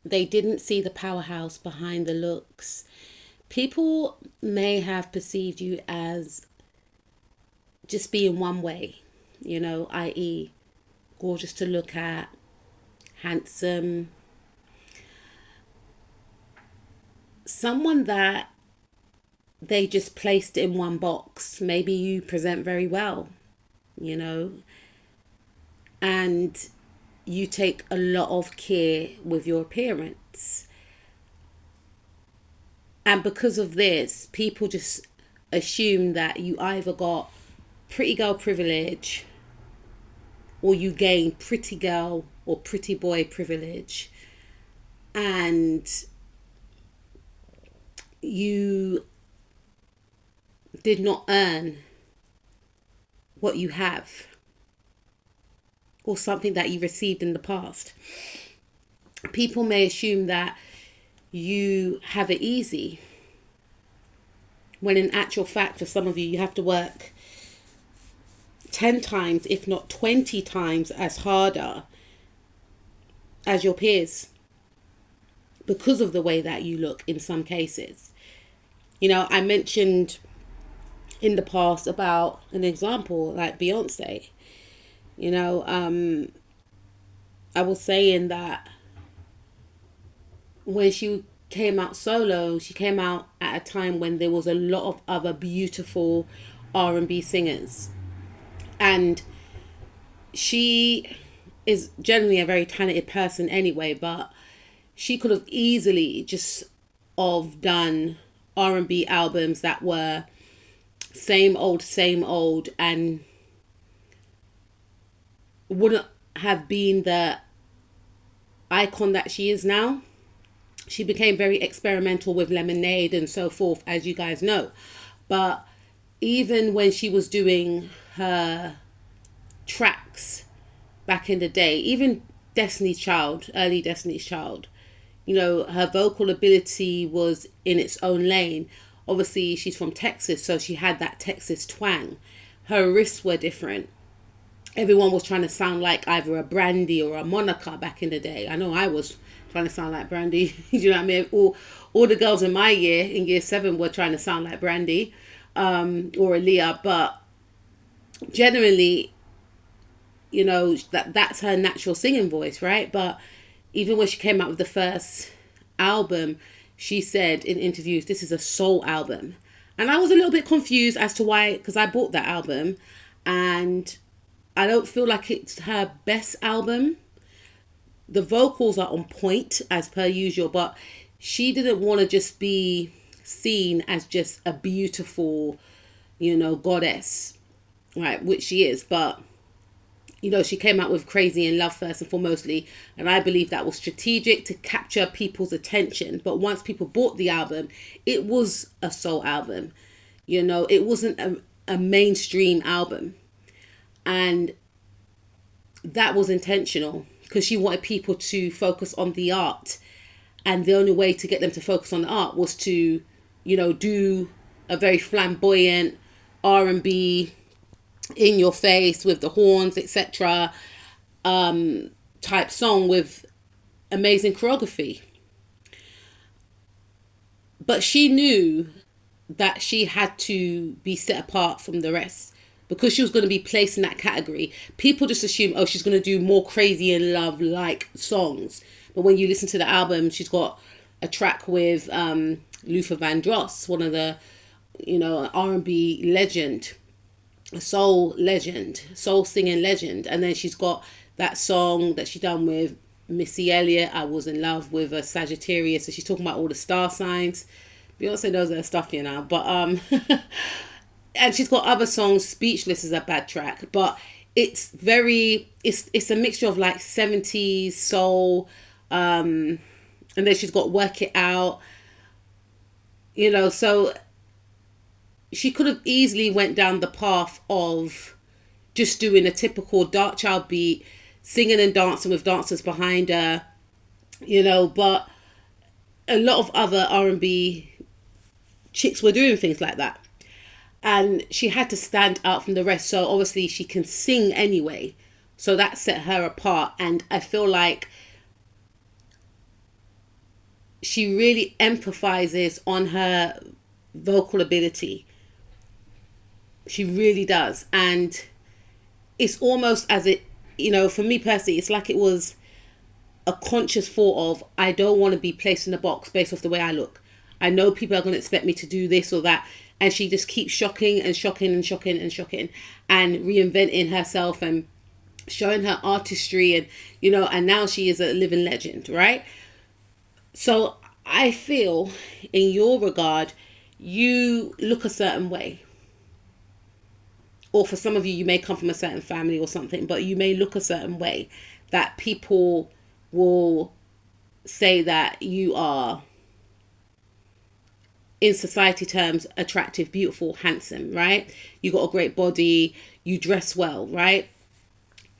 They didn't see the powerhouse behind the looks. People may have perceived you as just being one way, i.e., gorgeous to look at, handsome, someone that they just placed in one box. Maybe you present very well, you know, and you take a lot of care with your appearance. And because of this, people just assume that you either got pretty girl privilege or you gain pretty girl or pretty boy privilege. And you did not earn what you have or something that you received in the past. People may assume that you have it easy, when in actual fact, for some of you, you have to work 10 times, if not 20 times as harder as your peers because of the way that you look in some cases. I mentioned in the past about an example like Beyonce. I was saying that when she came out solo, she came out at a time when there was a lot of other beautiful R&B singers. And she is generally a very talented person anyway, but she could have easily just done R&B albums that were same old, and wouldn't have been the icon that she is now. She became very experimental with Lemonade and so forth, as you guys know. But even when she was doing her tracks back in the day, even Destiny's Child, early Destiny's Child, her vocal ability was in its own lane. Obviously, she's from Texas, so she had that Texas twang. Her wrists were different. Everyone was trying to sound like either a Brandy or a Monica back in the day. I know I was trying to sound like Brandy. You know what I mean? All the girls in my year, in year 7, were trying to sound like Brandy or Aaliyah. But generally, that's her natural singing voice, right? But even when she came out with the first album, she said in interviews, this is a soul album. And I was a little bit confused as to why, because I bought that album and I don't feel like it's her best album. The vocals are on point as per usual, but she didn't want to just be seen as just a beautiful, goddess, right? Which she is, but she came out with Crazy in Love first and foremostly, and I believe that was strategic to capture people's attention. But once people bought the album, it was a soul album. It wasn't a mainstream album. And that was intentional because she wanted people to focus on the art. And the only way to get them to focus on the art was to, do a very flamboyant R&B, in your face with the horns, etc. Type song with amazing choreography. But she knew that she had to be set apart from the rest because she was going to be placed in that category. People just assume, she's going to do more Crazy in Love like songs. But when you listen to the album, she's got a track with Luther Vandross, one of the, R&B legend, a soul legend, soul singing legend. And then she's got that song that she done with Missy Elliott, I Was in Love with a Sagittarius. So she's talking about all the star signs. Beyonce knows her stuff, but and she's got other songs. Speechless is a bad track, but it's a mixture of like 70s soul, and then she's got Work It Out, so she could have easily went down the path of just doing a typical Dark Child beat, singing and dancing with dancers behind her, but a lot of other R&B chicks were doing things like that. And she had to stand out from the rest. So obviously she can sing anyway. So that set her apart. And I feel like she really empathizes on her vocal ability. She really does. And it's almost as it, for me personally, it's like it was a conscious thought of, I don't want to be placed in a box based off the way I look. I know people are going to expect me to do this or that. And she just keeps shocking and shocking and shocking and shocking and reinventing herself and showing her artistry. And, and now she is a living legend, right? So I feel in your regard, you look a certain way. Or for some of you, you may come from a certain family or something, but you may look a certain way that people will say that you are, in society terms, attractive, beautiful, handsome, right? You got a great body, you dress well, right?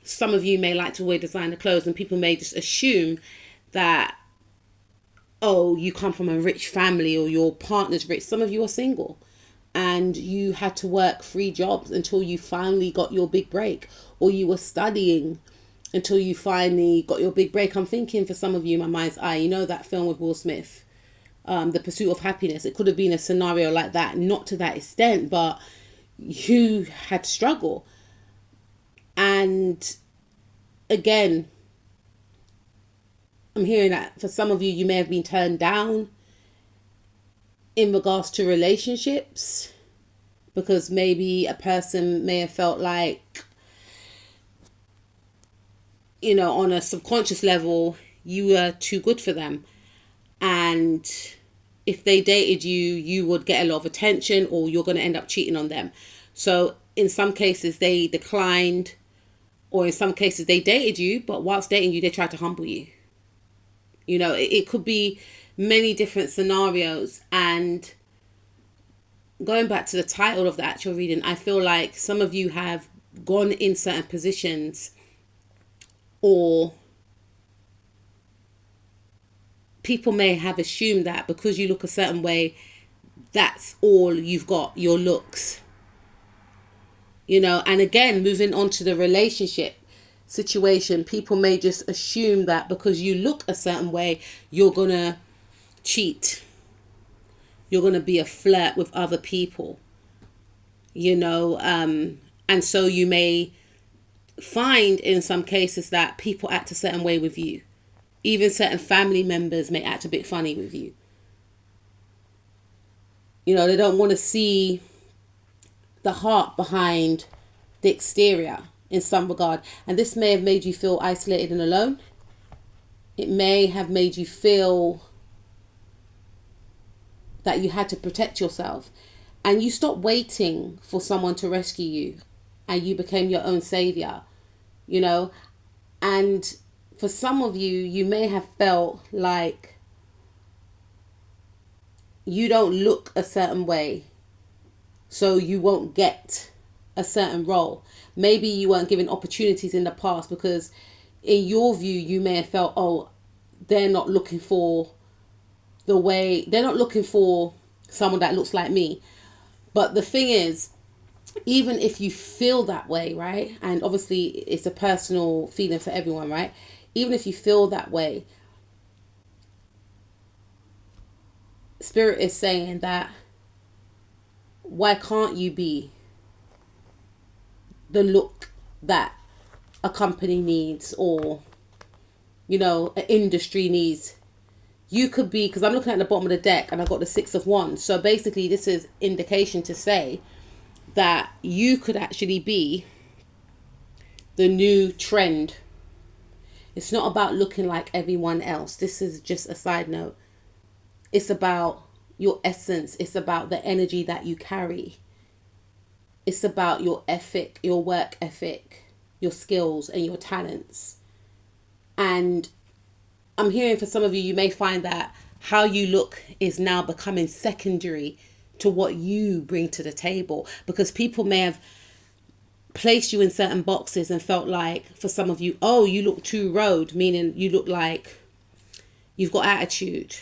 Some of you may like to wear designer clothes, and people may just assume that, oh, you come from a rich family or your partner's rich. Some of you are single and you had to work 3 jobs until you finally got your big break, or you were studying until you finally got your big break. I'm thinking for some of you, my mind's eye, that film with Will Smith, The Pursuit of Happiness. It could have been a scenario like that, not to that extent, but you had struggle. And again, I'm hearing that for some of you, you may have been turned down in regards to relationships, because maybe a person may have felt like, on a subconscious level, you were too good for them. And if they dated you, you would get a lot of attention, or you're going to end up cheating on them. So in some cases they declined, or in some cases they dated you, but whilst dating you, they tried to humble you. It could be many different scenarios. And going back to the title of the actual reading, I feel like some of you have gone in certain positions, or people may have assumed that because you look a certain way, that's all you've got, your looks. And again, moving on to the relationship situation, people may just assume that because you look a certain way, you're gonna cheat, you're gonna be a flirt with other people, and so you may find in some cases that people act a certain way with you. Even certain family members may act a bit funny with you. They don't want to see the heart behind the exterior in some regard. And this may have made you feel isolated and alone. It may have made you feel that you had to protect yourself, and you stopped waiting for someone to rescue you, and you became your own savior, and for some of you, you may have felt like you don't look a certain way, so you won't get a certain role. Maybe you weren't given opportunities in the past because in your view, you may have felt, oh, they're not looking for someone that looks like me. But the thing is, even if you feel that way, right? And obviously it's a personal feeling for everyone, right? Even if you feel that way, Spirit is saying that, why can't you be the look that a company needs, or, an industry needs? You could be, because I'm looking at the bottom of the deck and I've got the 6 of Wands. So basically this is indication to say that you could actually be the new trend. It's not about looking like everyone else. This is just a side note. It's about your essence. It's about the energy that you carry. It's about your ethic, your work ethic, your skills and your talents. And I'm hearing for some of you, you may find that how you look is now becoming secondary to what you bring to the table, because people may have placed you in certain boxes and felt like, for some of you, oh, you look too road, meaning you look like you've got attitude,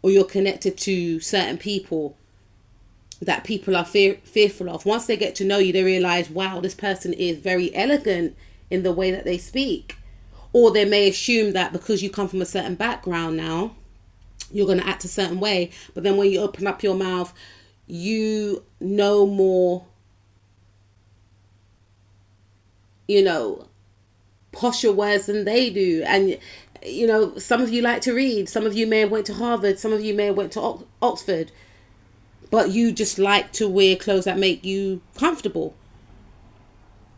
or you're connected to certain people that people are fearful of. Once they get to know you, they realize, wow, this person is very elegant in the way that they speak, Or they may assume that because you come from a certain background now, you're going to act a certain way. But then when you open up your mouth, you know more, posher words than they do. And, some of you like to read. Some of you may have went to Harvard. Some of you may have went to Oxford. But you just like to wear clothes that make you comfortable.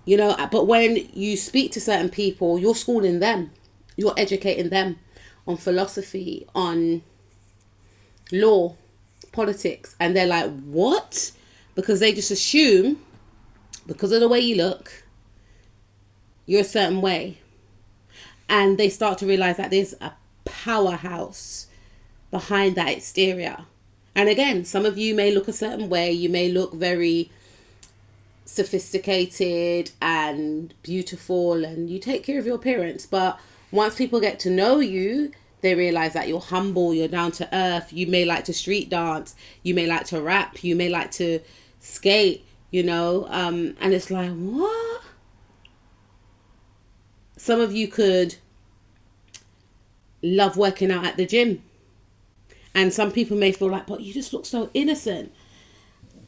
But when you speak to certain people, you're schooling them. You're educating them on philosophy, on law, politics. And they're like, what? Because they just assume, because of the way you look, you're a certain way. And they start to realize that there's a powerhouse behind that exterior. And again, some of you may look a certain way. You may look very sophisticated and beautiful, and you take care of your appearance. But once people get to know you, they realize that you're humble, you're down to earth. You may like to street dance. You may like to rap. You may like to skate, and it's like, what? Some of you could love working out at the gym. And some people may feel like, but you just look so innocent.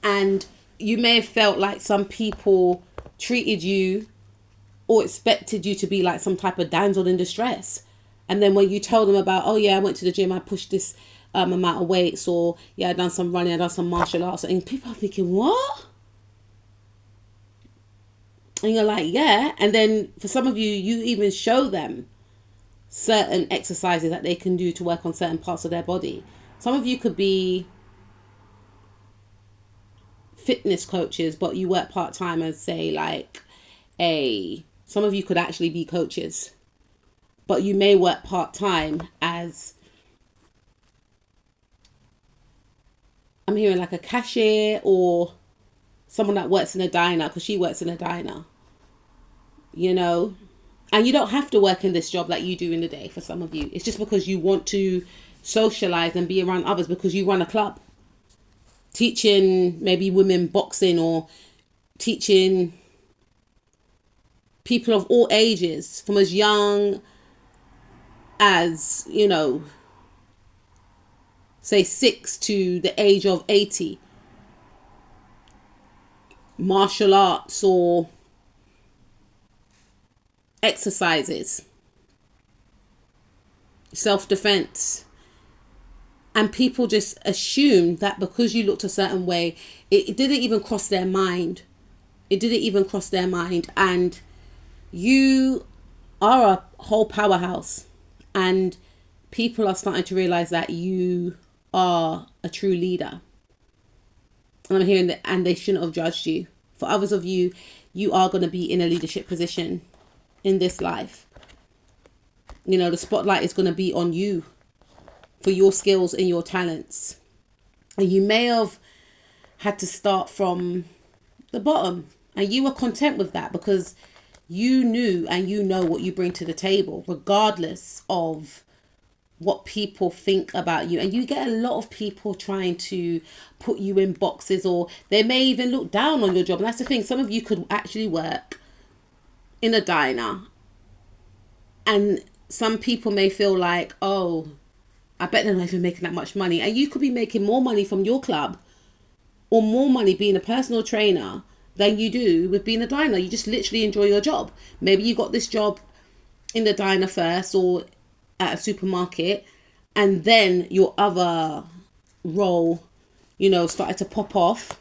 And you may have felt like some people treated you or expected you to be like some type of damsel in distress. And then when you tell them about, oh yeah, I went to the gym, I pushed this amount of weights, or yeah, I done some running, I done some martial arts, and people are thinking, what? And you're like, yeah. And then for some of you, you even show them certain exercises that they can do to work on certain parts of their body. Some of you could be fitness coaches, but you work part-time as, say, like some of you could actually be coaches, but you may work part-time as, I'm hearing like a cashier, or someone that works in a diner, because she works in a diner, and you don't have to work in this job that you do in the day. For some of you, it's just because you want to socialize and be around others, because you run a club teaching maybe women boxing, or teaching people of all ages, from as young as, say 6 to the age of 80, martial arts or exercises, self-defense. And people just assume that because you looked a certain way, it didn't even cross their mind. It didn't even cross their mind. And you are a whole powerhouse. And people are starting to realize that you are a true leader. And I'm hearing that, and they shouldn't have judged you. For others of you, you are going to be in a leadership position in this life. The spotlight is going to be on you for your skills and your talents. And you may have had to start from the bottom, and you were content with that because you knew and you know what you bring to the table, regardless of what people think about you. And you get a lot of people trying to put you in boxes, or they may even look down on your job. And that's the thing. Some of you could actually work in a diner, and some people may feel like, oh, I bet they're not even making that much money. And you could be making more money from your club, or more money being a personal trainer, than you do with being a diner. You just literally enjoy your job. Maybe you got this job in the diner first, or at a supermarket, and then your other role, started to pop off.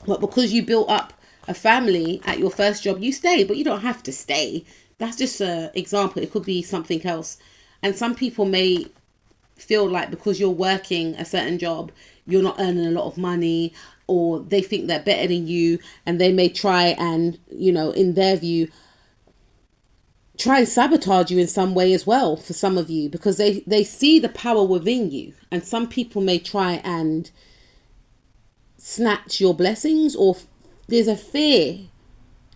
But because you built up a family at your first job, you stay. But you don't have to stay. That's just an example. It could be something else. And some people may feel like because you're working a certain job, you're not earning a lot of money, or they think they're better than you, and they may try and, in their view, try and sabotage you in some way as well, for some of you, because they see the power within you. And some people may try and snatch your blessings, or there's a fear.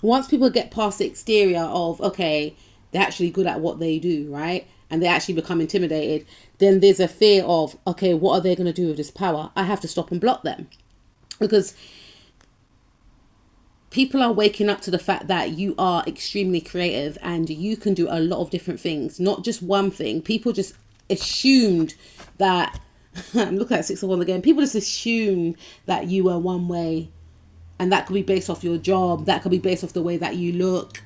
Once people get past the exterior of, okay, they're actually good at what they do, right? And they actually become intimidated, then there's a fear of, okay, what are they going to do with this power? I have to stop and block them. Because people are waking up to the fact that you are extremely creative and you can do a lot of different things, not just one thing. People just assumed that, I'm looking at 6 of 1 again, people just assume that you are one way, and that could be based off your job, that could be based off the way that you look.